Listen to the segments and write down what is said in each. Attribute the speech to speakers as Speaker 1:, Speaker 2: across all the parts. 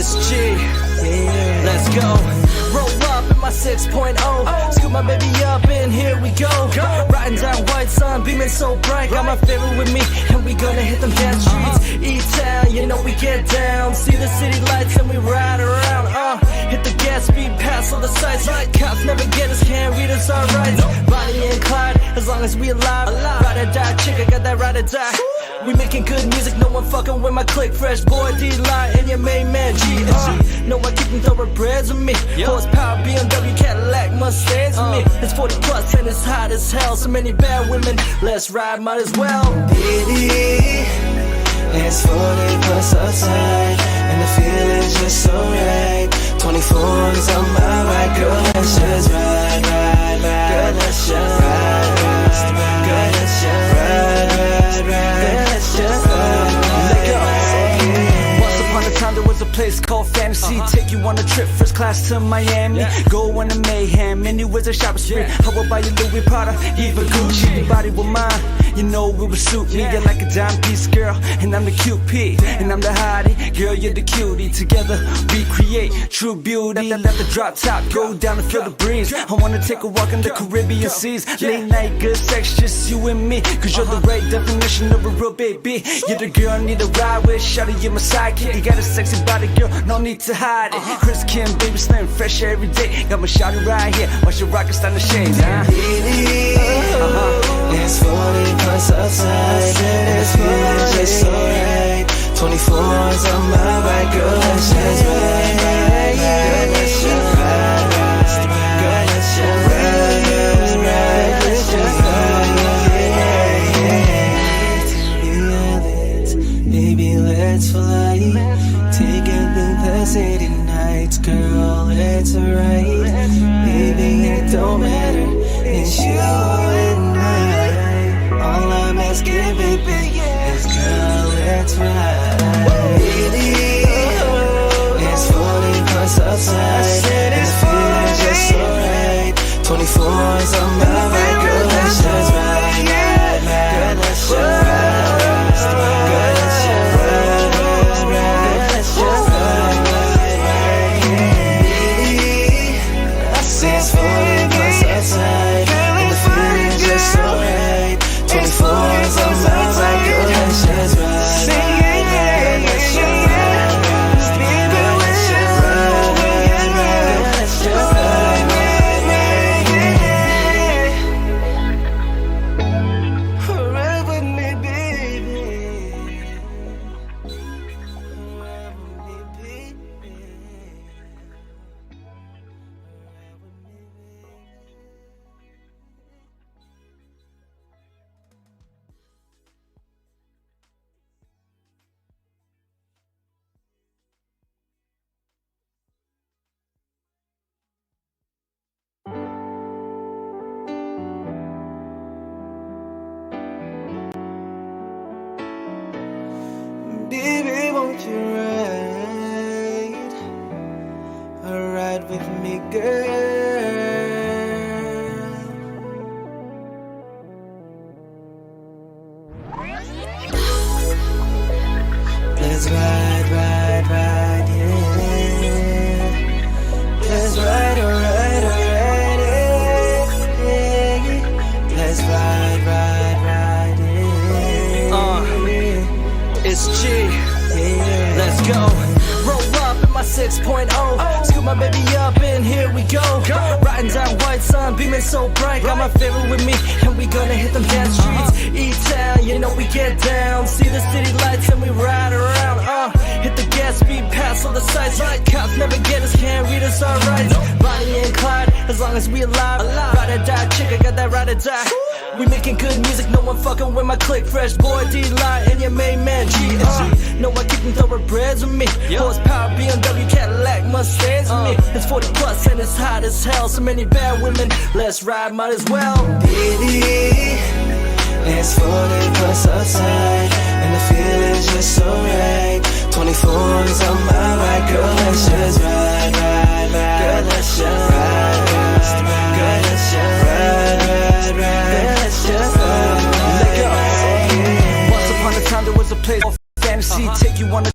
Speaker 1: It's G, let's go. Roll up in my 6.0, scoop my baby up and here we go. Riding down white sun, beaming so bright. Got my favorite with me and we gonna hit them dance streets. E-town, you know we get down. See the city lights and we ride around. Hit the gas, speed past all the sights. Cops never get us, can't read us our rights. Bonnie and Clyde, as long as we alive. Ride or die, chick, I got that ride or die. We making good music, no one fucking with my clique. Fresh boy, D-Line, and your main man, G. No, I keep them thoroughbreds with me. Horsepower, BMW, Cadillac, Mustangs with me. It's 40 plus and it's hot as hell. So many bad women, let's ride, might as well.
Speaker 2: Baby, it's 40 plus outside, and the feeling's just so right. 24 is on my right, girl, let's just ride, ride, ride. Girl, let's just ride, ride, ride. Girl, let's just ride, ride, ride. Girl, let's just ride, ride, ride.
Speaker 1: Once upon a time there was a place called Fantasy. Take you on a trip, first class to Miami. Go on a mayhem, anywhere's a shopping spree. How about you Louis Prada, even Gucci? Your body with mine, you know it would suit me. You're like a dime piece, girl, and I'm the QP. And I'm the hottie, girl, you're the cutie. Together we create true beauty. Let the drop top go down and feel the breeze. I wanna take a walk in the Caribbean seas. Late night, good sex, just you and me. Cause you're the right definition of a real baby. You're the girl I need to ride with. Shawty, you're my sidekick. You got a sexy body, girl, no need to hide it. Chris Kim, baby slim, fresh every day. Got my shawty right here, watch your rockets down the shades,
Speaker 2: Baby, it's 40 plus outside, and the feeling's just so right. 24 is on my right, girl, let's just ride, ride, ride. Girl, let's just ride, ride, ride. Girl, let's just ride, ride, ride. Let's just ride, baby, let's fly. Taking through the city nights, girl, it's alright. Baby, it don't matter, it's you and I. All I'm asking, baby, is girl, let's ride. Baby, it's 40 plus outside, and the feeling's just so right. 24 is on my right, girl, let's just ride, ride, ride. Girl, let's just ride, ride. Girl, let's just ride, ride, ride. Let's just ride, ride, ride. Baby, it's 40 plus outside, and the feeling's just so right. 24 is on my right, girl, let's just ride, ride, ride. Let's just ride, ride. Girl, let's just ride, ride, ride. Let's just ride, ride, ride. Ride with me, baby. Ride with me, baby. Baby, won't you ride with me, girl? Let's ride, ride, ride, yeah. Let's ride, alright, alright, yeah. Let's ride, ride, ride, yeah.
Speaker 1: It's G, let's go. Roll up in my 6.0, scoop my baby up and here we go. Riding down white sun, beaming so bright. Got my favorite with me and we gonna hit them dance streets. E-town, you know we get down. See the city lights and we ride around. Hit the gas, speed past all the sights. Cops never get us, can't read us our rights. Bonnie and Clyde, as long as we alive. Ride or die, chick, I got that ride or die. We making good music, no one fucking with my clique. Fresh boy, D-Line, and your main man, G. No, I keep them thoroughbreds with me. Horsepower, BMW, Cadillac, Mustangs with me. It's 40 plus and it's hot as hell. So many bad women, let's ride, might as well.
Speaker 2: Baby, it's 40 plus outside, and the feeling's just so right. 24 is on my right, girl, let's just ride, ride, ride. Girl, let's just ride, ride, ride. Girl, let's just ride, ride, ride. Girl, let's just ride, ride, ride.
Speaker 1: Once upon a time there was a place called Fantasy. Take you on a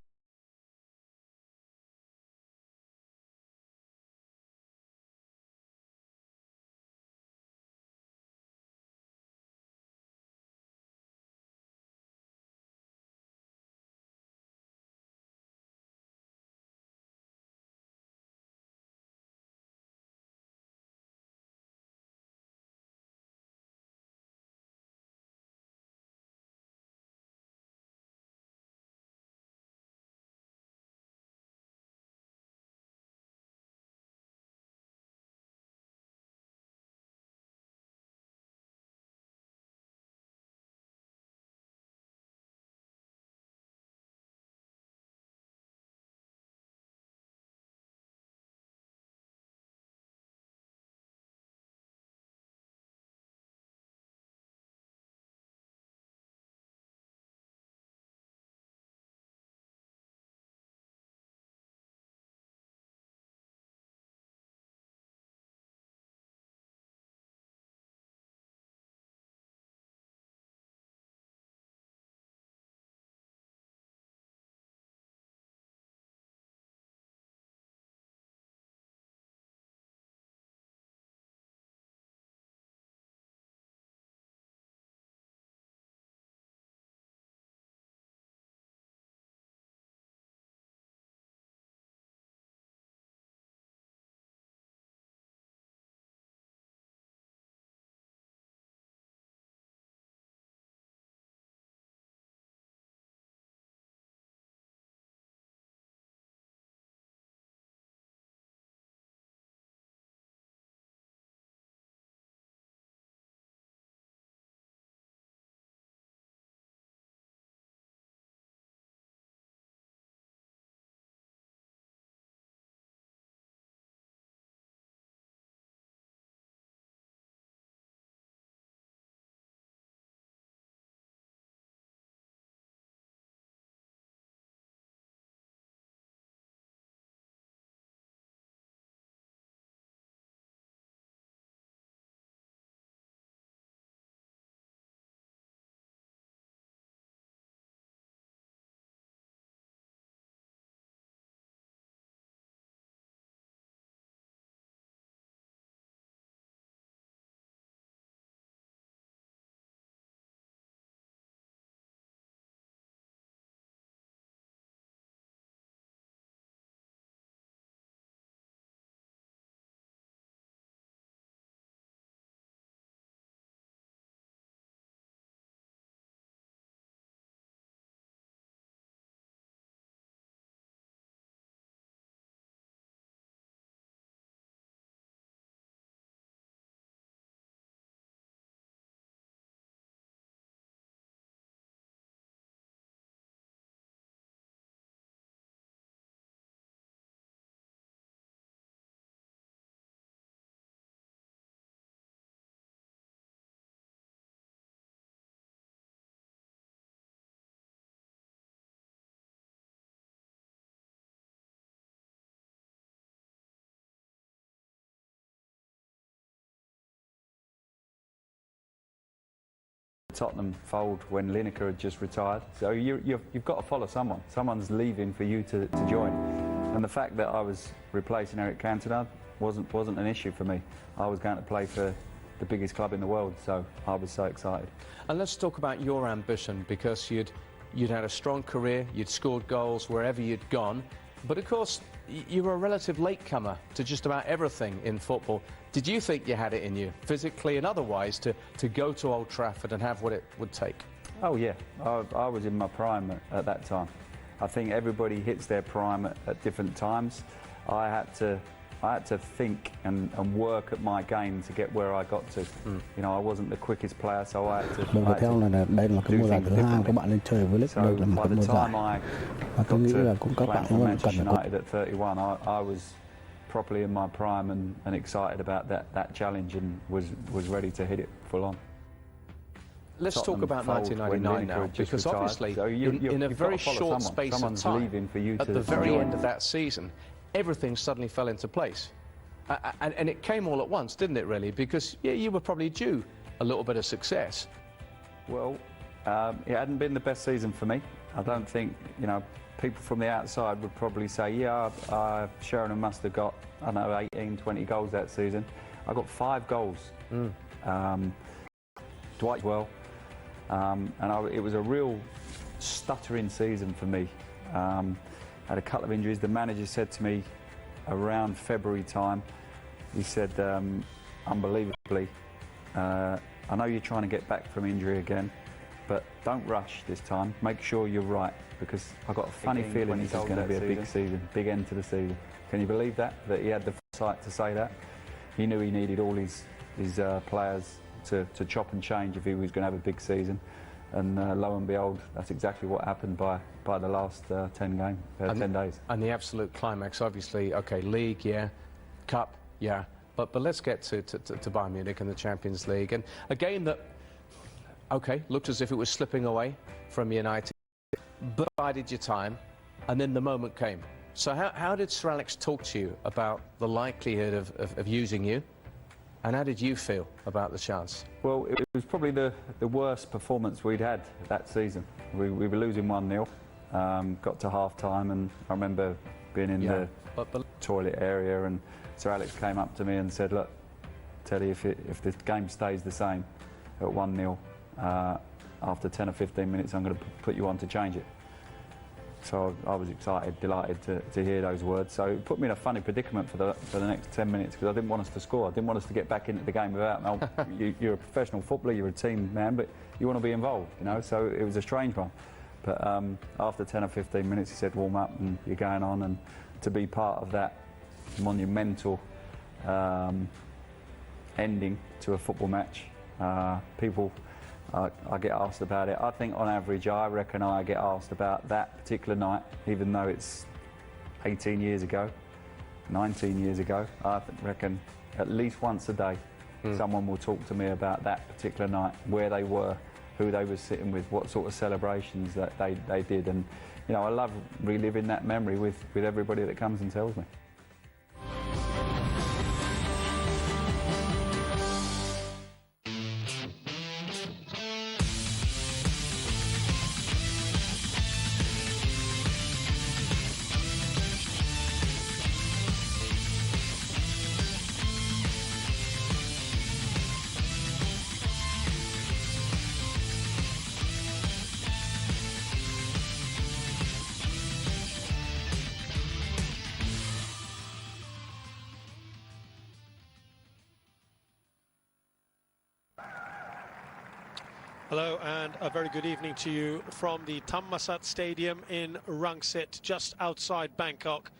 Speaker 3: Tottenham fold when Lineker had just retired. So you've got to follow someone. Someone's leaving for you to join. And the fact that I was replacing Eric Cantona wasn't an issue for me. I was going to play for the biggest club in the world, so I was so excited.
Speaker 4: And let's talk about your ambition, because you'd had a strong career, you'd scored goals wherever you'd gone, but of course you were a relative latecomer to just about everything in football. Did you think you had it in you, physically and otherwise, to go to Old Trafford and have what it would take?
Speaker 3: Oh yeah, I was in my prime at that time. I think everybody hits their prime at different times. I had to think and work at my game to get where I got to. You know, I wasn't the quickest player, so I had to do things differently. So by the time I got to playing for Manchester United at 31, I was properly in my prime and excited about that challenge, and was ready to hit it full on.
Speaker 4: Let's talk about 1999 now, because obviously in a very short space of time, at the very end of that season, everything suddenly fell into place. And it came all at once, didn't it, really? Because yeah, you were probably due a little bit of success.
Speaker 3: Well, it hadn't been the best season for me. I don't think, you know, people from the outside would probably say, yeah, Sheringham must have got, I don't know, 18, 20 goals that season. I got 5 goals. Dwight well. It was a real stuttering season for me. Had a couple of injuries. The manager said to me around February time, he said, unbelievably, I know you're trying to get back from injury again, but don't rush this time. Make sure you're right, because I've got a funny feeling this is going to be a big season, big end to the season. Can you believe that he had the foresight to say that? He knew he needed all his players to chop and change if he was going to have a big season. And lo and behold, that's exactly what happened by the last 10 days.
Speaker 4: And the absolute climax, obviously, okay, league, yeah, cup, yeah, but let's get to Bayern Munich and the Champions League, and a game that, okay, looked as if it was slipping away from United, but bided your time, and then the moment came. So how did Sir Alex talk to you about the likelihood of using you? And how did you feel about the chance? Well,
Speaker 3: it was probably the worst performance we'd had that season. We were losing 1-0, got to half-time, and I remember being in the toilet area, and Sir Alex came up to me and said, look, Teddy, if the game stays the same at 1-0, after 10 or 15 minutes, I'm going to put you on to change it. So I was excited, delighted to hear those words. So it put me in a funny predicament for the next 10 minutes, because I didn't want us to score. I didn't want us to get back into the game without. Now, you're a professional footballer, you're a team man, but you want to be involved, you know. So it was a strange one. But after 10 or 15 minutes, he said, warm up and you're going on. And to be part of that monumental ending to a football match, I get asked about it. I think on average, I reckon I get asked about that particular night, even though it's 18 years ago, 19 years ago. I reckon at least once a day, someone will talk to me about that particular night, where they were, who they were sitting with, what sort of celebrations that they did. And, you know, I love reliving that memory with everybody that comes and tells me.
Speaker 5: Hello and a very good evening to you from the Thammasat Stadium in Rangsit, just outside Bangkok.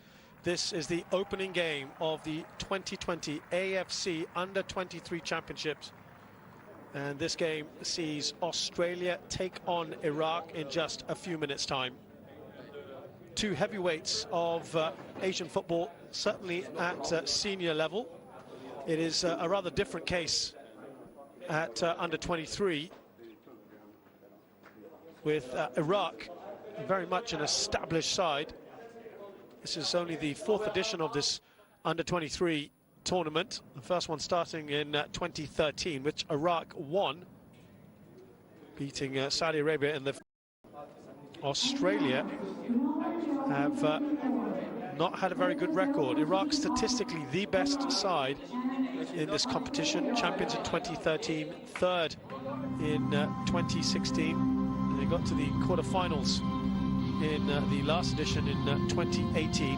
Speaker 5: This is the opening game of the 2020 AFC Under-23 Championships. And this game sees Australia take on Iraq in just a few minutes' time. Two heavyweights of Asian football, certainly at senior level. It is a rather different case at Under-23. With Iraq very much an established side. This is only the 4th edition of this Under-23 tournament. The first one starting in 2013, which Iraq won. beating Saudi Arabia in the... Australia have not had a very good record. Iraq statistically the best side in this competition, champions in 2013, third in 2016, and they got to the quarterfinals in the last edition in 2018,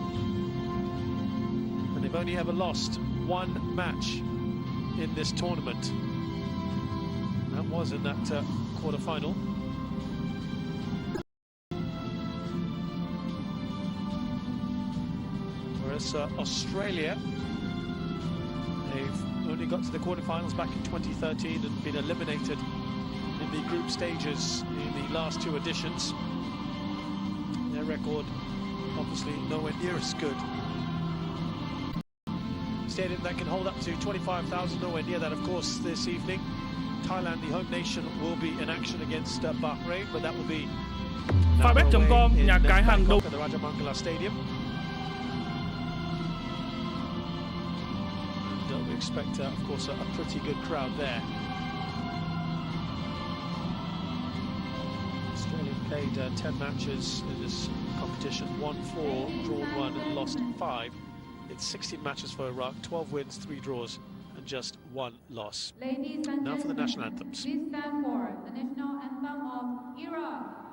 Speaker 5: and they've only ever lost one match in this tournament. That was in that quarterfinal. Whereas Australia, they've only got to the quarterfinals back in 2013 and been eliminated in the group stages in the last two editions. Their record obviously nowhere near as good. Stadium that can hold up to 25,000, nowhere near that of course this evening. Thailand, the home nation, will be in action against Bahrain, but that will be
Speaker 6: VCK nhà cái hàng đầu
Speaker 5: at the Rajamangala Stadium. And we expect, of course, a pretty good crowd there. Australia played 10 matches in this competition, won 4, drawn 1 and lost 5. It's 16 matches for Iraq, 12 wins, 3 draws and just 1 loss.
Speaker 7: Ladies and
Speaker 5: Now for the national anthems.
Speaker 7: Please stand for the national anthem of Iraq.